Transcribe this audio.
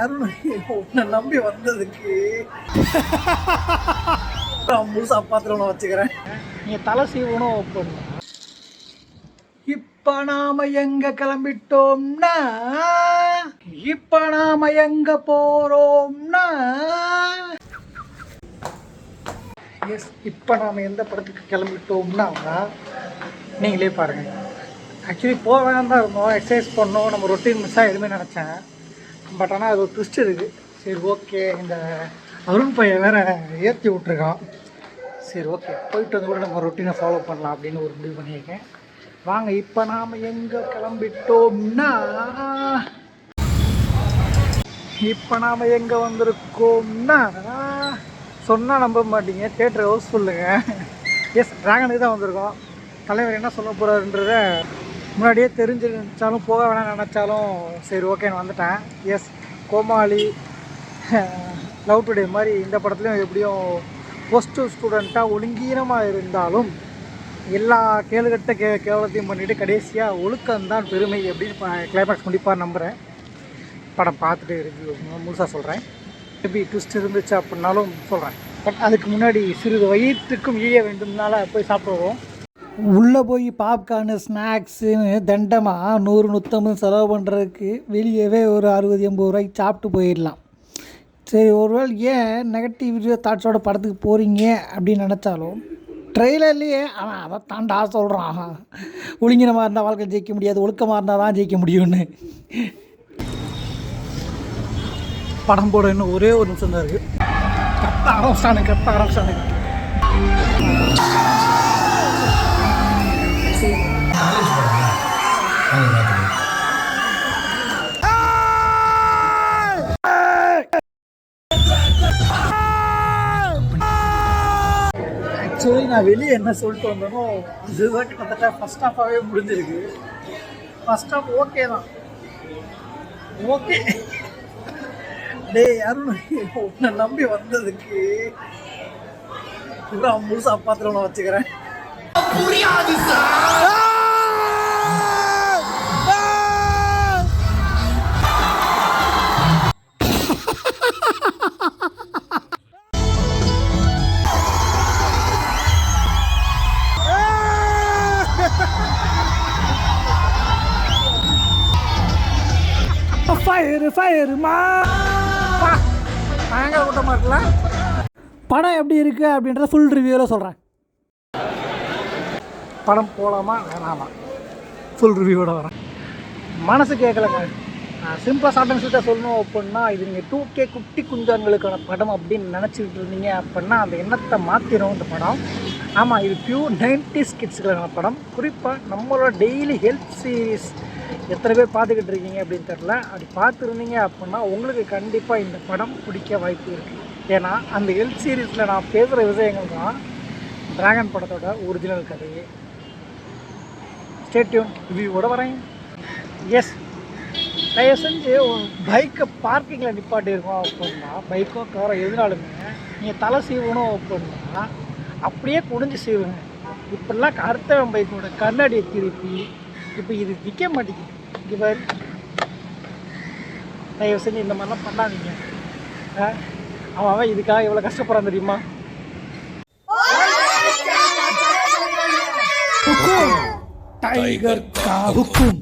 அருண், உன்னை நம்பி வந்ததுக்கு நான் முழுசா பாத்திரம் வச்சுக்கிறேன். நீங்க தலை சீவனும் போடணும். இப்ப நாம எங்க கிளம்பிட்டோம்னா, இப்ப நாம எங்க போறோம்னா, எஸ், இப்ப நாம எந்த படத்துக்கு கிளம்பிட்டோம்னா நீங்களே பாருங்க. ஆக்சுவலி போக வேணாம் தான் இருந்தோம், எக்ஸசைஸ் பண்ணோம், நம்ம ரொட்டீன் மிஸ் ஆகிடுமே நினச்சேன். பட் ஆனால் அது ஒரு ட்விஸ்ட் இருக்குது. சரி ஓகே, இந்த அருண் பையன் வேறு ஏற்றி விட்ருக்கான். சரி ஓகே, போயிட்டு வந்து கூட நம்ம ரொட்டீனை ஃபாலோ பண்ணலாம் அப்படின்னு ஒரு முடிவு பண்ணியிருக்கேன். வாங்க, இப்போ நாம் எங்கே கிளம்பிட்டோம்னா, இப்போ நாம் எங்கே வந்திருக்கோம்னா, சொன்னால் நம்ப மாட்டீங்க, தியேட்டர் ஹவுஸ் சொல்லுங்க. எஸ், ட்ராகனுக்கு தான் வந்திருக்கோம். தலைவர் என்ன சொல்ல போகிறாருன்றத முன்னாடியே தெரிஞ்சிருந்தாலும் போக வேணாம்னு நினச்சாலும் சரி ஓகேன்னு வந்துட்டேன். எஸ், கோமாளி, லவ் டுடே மாதிரி இந்த படத்துலையும் எப்படியும் ஃபஸ்ட்டு ஸ்டூடெண்ட்டாக ஒழுங்கீனமாக இருந்தாலும் எல்லா கேளுகட்ட கேவலத்தையும் பண்ணிவிட்டு கடைசியாக ஒழுக்கம்தான் பெருமை அப்படின்னு கிளைமேக்ஸ் முடிப்பாக நம்புகிறேன். படம் பார்த்துட்டு ரிவ்யூ முழுசாக சொல்கிறேன். எப்படி ட்விஸ்ட் இருந்துச்சு அப்படின்னாலும் சொல்கிறேன். பட் அதுக்கு முன்னாடி சிறிது வயிற்றுக்கும் ஈய வேண்டும்னால போய் சாப்பிடுவோம். உள்ளே போய் பாப்கார்னு ஸ்நாக்ஸுன்னு தண்டமாக 100-150 செலவு பண்ணுறதுக்கு வெளியவே ஒரு 60-80 ரூபாய்க்கு சாப்பிட்டு போயிடலாம். சரி, ஒருவேளை ஏன் நெகட்டிவ் தாட்ஸோட படத்துக்கு போகிறீங்க அப்படின்னு நினச்சாலும் ட்ரெய்லர்லேயே அவன் அதை தாண்டா சொல்கிறான், ஒழுங்கினமாக இருந்தால் வாழ்க்கை ஜெயிக்க முடியாது, ஒழுக்கமாக இருந்தால் தான் ஜெயிக்க முடியும்னு. படம் போட இன்னும் ஒரே ஒரு நிமிஷம் தான் இருக்குது. கத்த ஆரம்பிச்சானுங்க. ஆக்சுவலி நான் வெளியே என்ன சொல்லிட்டு வந்தேனோ அதுதான் கிட்டத்தட்ட ஃபஸ்ட் ஹாஃபாகவே முடிஞ்சிருக்கு. ஃபஸ்ட் ஹாஃப் ஓகே தான், ஓகே. டேய் அருண், உன்னை நம்பி வந்ததுக்கு நான் முழுசா பாத்திரம் வச்சுக்கிறேன். புரியாது சார். ஃபயருமா பயங்கர கூட்டமாக இருக்குல்ல. படம் எப்படி இருக்குது அப்படின்றத ஃபுல் ரிவ்யூவில் சொல்கிறேன். படம் போகலாமா வேணாமா ஃபுல் ரிவ்யூவோட வரேன். மனசு கேட்கலங்க. சிம்பிளாக ஷார்ட் அண்ட் ஸ்வீட்டாக சொல்லணும் அப்படின்னா, இது நீங்கள் 2K குட்டி குஞ்சான்களுக்கான படம் அப்படின்னு நினச்சிக்கிட்டு இருந்தீங்க அப்படின்னா அந்த எண்ணத்தை மாற்றிடும் இந்த படம். ஆமாம், இது பியூர் 90s கிட்ஸுக்கான படம். குறிப்பாக நம்மளோட டெய்லி ஹெல்த் சீரீஸ் எத்தனை பேர் பார்த்துக்கிட்டு இருக்கீங்க அப்படின்னு தெரில. அப்படி பார்த்துருந்தீங்க அப்படின்னா உங்களுக்கு கண்டிப்பாக இந்த படம் பிடிக்க வாய்ப்பு இருக்குது. ஏன்னா அந்த ஹெல்த் சீரீஸில் நான் பேசுகிற விஷயங்கள் தான் ட்ராகன் படத்தோட ஒரிஜினல் கதையே. ஸ்டே டியூன், ரிவ்யூவோட வரேன். எஸ், தயவு செஞ்சு பைக்கை பார்க்கிங்கில் நிப்பாட்டி இருக்கோம் அப்படின்னா, பைக்கோ காரோ எதுனாலுமே நீங்கள் தலை சீவணும் அப்படின்னா அப்படியே குடிஞ்சு சீவுங்க. இப்படிலாம் கருத்தவன் பைக்கோட கண்ணாடியை திருப்பி இப்போ இது விற்க மாட்டேங்குது. இவர் தயவு செஞ்சு இந்த மாதிரிலாம் பண்ணாதீங்க. அவன் இதுக்காக எவ்வளோ கஷ்டப்படுறான் தெரியுமா? டைகர் கா ஹுக்கும்.